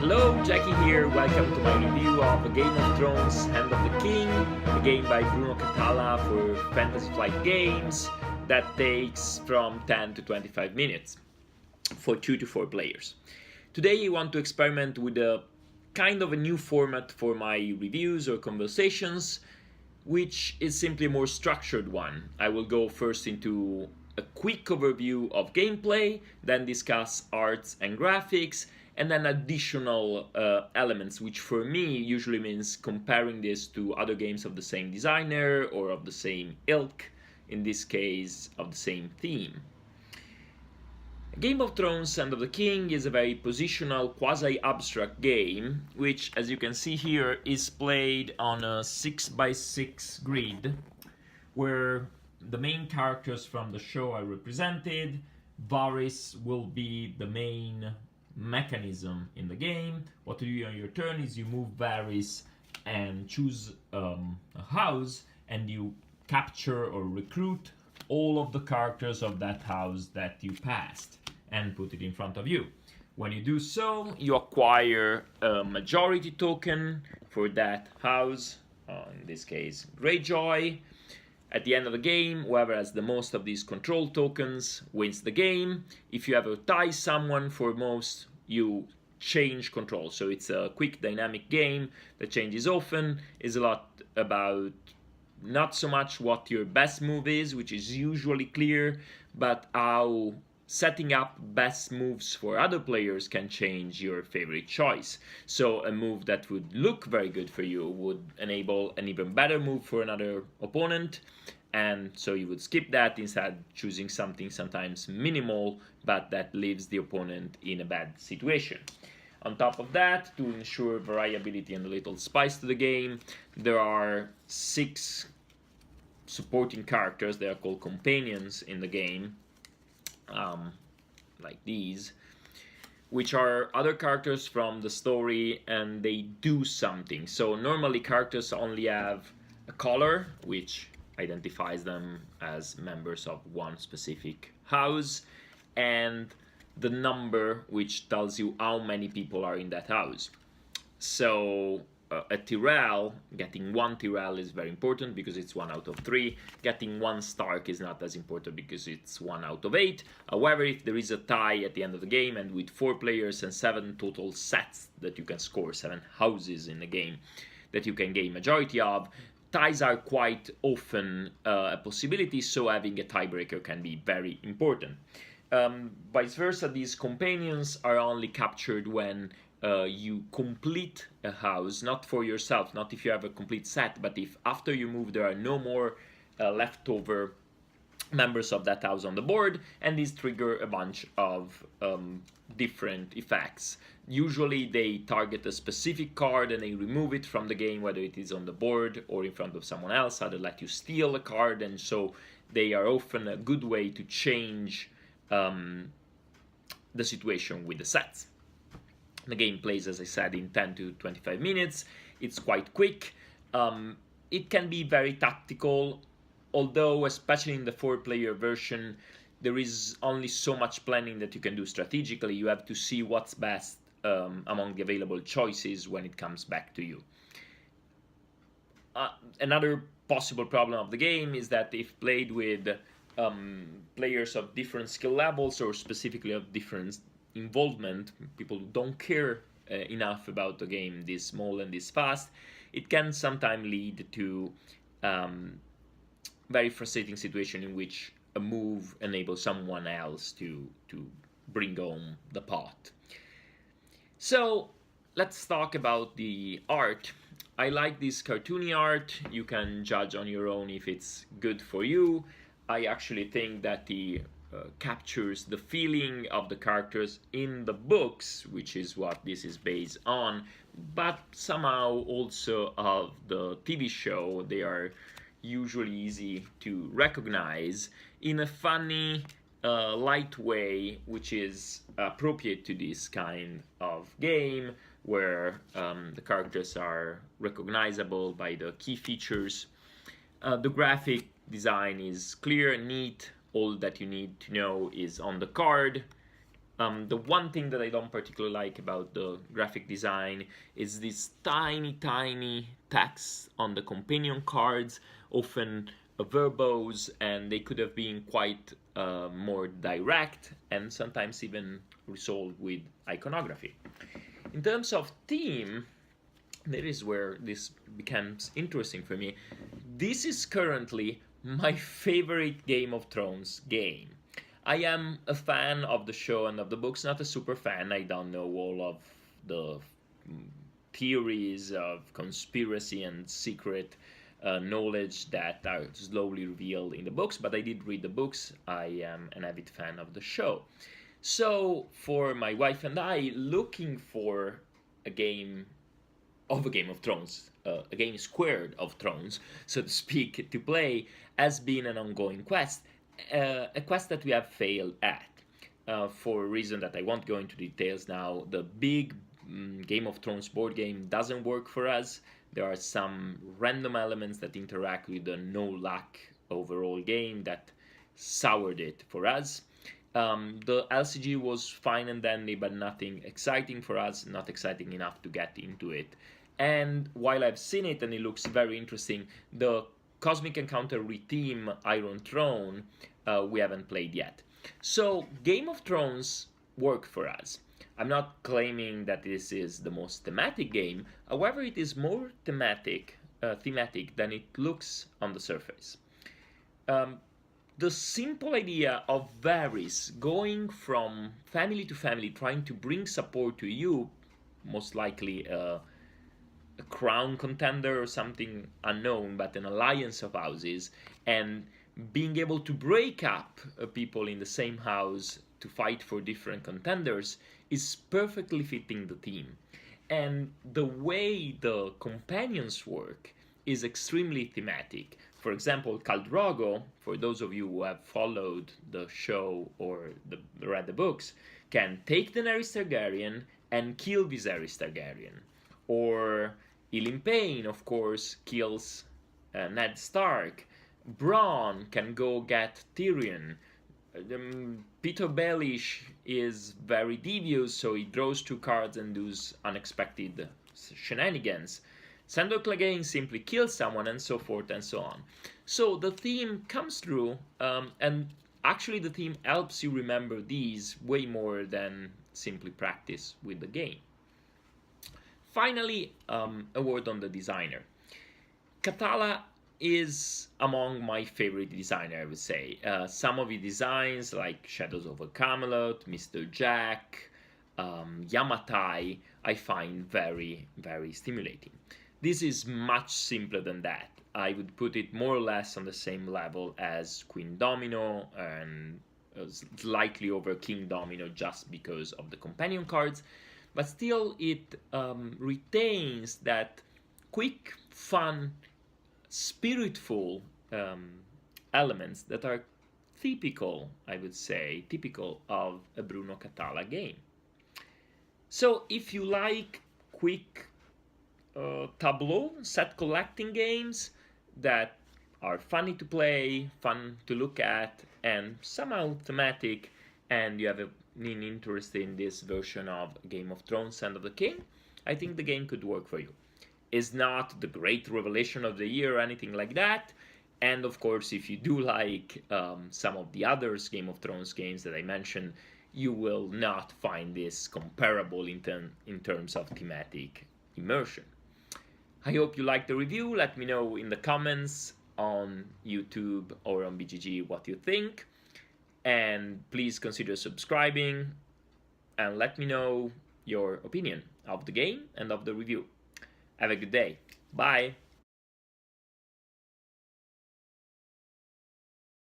Hello, Geki here. Welcome to my review of A Game of Thrones, Hand of the King, a game by Bruno Cathala for Fantasy Flight Games that takes from 10 to 25 minutes for 2 to 4 players. Today I want to experiment with a kind of a new format for my reviews or conversations, which is simply a more structured one. I will go first into a quick overview of gameplay, then discuss arts and graphics, and then additional elements, which for me usually means comparing this to other games of the same designer or of the same ilk, in this case of the same theme. Game of Thrones Hand of the King is a very positional, quasi-abstract game, which, as you can see here, is played on a 6x6 grid, where the main characters from the show are represented. Varys will be the main mechanism in the game. What you do on your turn is you move Varys and choose a house, and you capture or recruit all of the characters of that house that you passed and put it in front of you. When you do so, you acquire a majority token for that house, in this case Greyjoy. At the end of the game, whoever has the most of these control tokens wins the game. If you ever tie someone for most, you change control. So it's a quick dynamic game that changes often. Is a lot about not so much what your best move is, which is usually clear, but how setting up best moves for other players can change your favorite choice. So a move that would look very good for you would enable an even better move for another opponent, and so you would skip that, instead choosing something sometimes minimal but that leaves the opponent in a bad situation. On top of that, to ensure variability and a little spice to the game, there are 6 supporting characters. They are called companions in the game, like these, which are other characters from the story, and they do something. So normally characters only have a color, which identifies them as members of one specific house, and the number, which tells you how many people are in that house. So a Tyrell, getting 1 Tyrell is very important because it's 1 out of 3. Getting 1 Stark is not as important because it's 1 out of 8. However, if there is a tie at the end of the game, and with 4 players and 7 total sets that you can score, 7 houses in the game that you can gain majority of, ties are quite often a possibility, so having a tiebreaker can be very important. Vice versa, these companions are only captured when you complete a house, not for yourself, not if you have a complete set, but if after you move there are no more leftover members of that house on the board, and these trigger a bunch of different effects. Usually they target a specific card and they remove it from the game, whether it is on the board or in front of someone else, or they let you steal a card, and so they are often a good way to change the situation with the sets. The game plays, as I said, in 10 to 25 minutes. It's quite quick. It can be very tactical, although especially in the 4-player version, there is only so much planning that you can do strategically. You have to see what's best among the available choices when it comes back to you. Another possible problem of the game is that if played with players of different skill levels, or specifically of different involvement, people who don't care enough about the game this small and this fast, it can sometimes lead to very frustrating situation in which a move enables someone else to bring home the pot. So let's talk about the art. I like this cartoony art. You can judge on your own if it's good for you. I actually think that the captures the feeling of the characters in the books, which is what this is based on, but somehow also of the TV show. They are usually easy to recognize in a funny, light way, which is appropriate to this kind of game, where the characters are recognizable by the key features. The graphic design is clear and neat. All that you need to know is on the card. The one thing that I don't particularly like about the graphic design is this tiny text on the companion cards, often verbose, and they could have been quite more direct and sometimes even resolved with iconography. In terms of theme, that is where this becomes interesting for me. This is currently my favorite Game of Thrones game. I am a fan of the show and of the books, not a super fan. I don't know all of the theories of conspiracy and secret knowledge that are slowly revealed in the books, but I did read the books. I am an avid fan of the show. So, for my wife and I, looking for a game of a Game of Thrones, a game squared of Thrones, so to speak, to play, has been an ongoing quest. A quest that we have failed at. For a reason that I won't go into details now, the big Game of Thrones board game doesn't work for us. There are some random elements that interact with the no luck overall game that soured it for us. The LCG was fine and dandy, but nothing exciting for us, not exciting enough to get into it. And while I've seen it and it looks very interesting, the Cosmic Encounter Retheme Iron Throne we haven't played yet. So Game of Thrones worked for us. I'm not claiming that this is the most thematic game, however it is more thematic than it looks on the surface. The simple idea of Varys going from family to family trying to bring support to you, most likely a crown contender or something unknown, but an alliance of houses, and being able to break up people in the same house to fight for different contenders is perfectly fitting the theme. And the way the companions work is extremely thematic. For example, Khal Drogo, for those of you who have followed the show or read the books, can take Daenerys Targaryen and kill Viserys Targaryen. Or Ilyn Payne, of course, kills Ned Stark. Bronn can go get Tyrion. Peter Baelish is very devious, so he draws two cards and does unexpected shenanigans. Sandor Clegane simply kills someone, and so forth and so on. So the theme comes through, and actually the theme helps you remember these way more than simply practice with the game. Finally, a word on the designer. Catala is among my favorite designer, I would say. Some of his designs, like Shadows over Camelot, Mr. Jack, Yamatai, I find very, very stimulating. This is much simpler than that. I would put it more or less on the same level as Queen Domino and slightly over King Domino just because of the companion cards. But still, it retains that quick, fun, spiritful elements that are typical, I would say, typical of a Bruno Catala game. So if you like quick tableau set collecting games that are funny to play, fun to look at, and somehow thematic, and you have an interest in this version of Game of Thrones Hand of the King, I think the game could work for you. It's not the great revelation of the year or anything like that, and of course if you do like some of the other Game of Thrones games that I mentioned, you will not find this comparable in terms of thematic immersion. I hope you liked the review. Let me know in the comments on YouTube or on BGG what you think. And please consider subscribing and let me know your opinion of the game and of the review. Have a good day. Bye.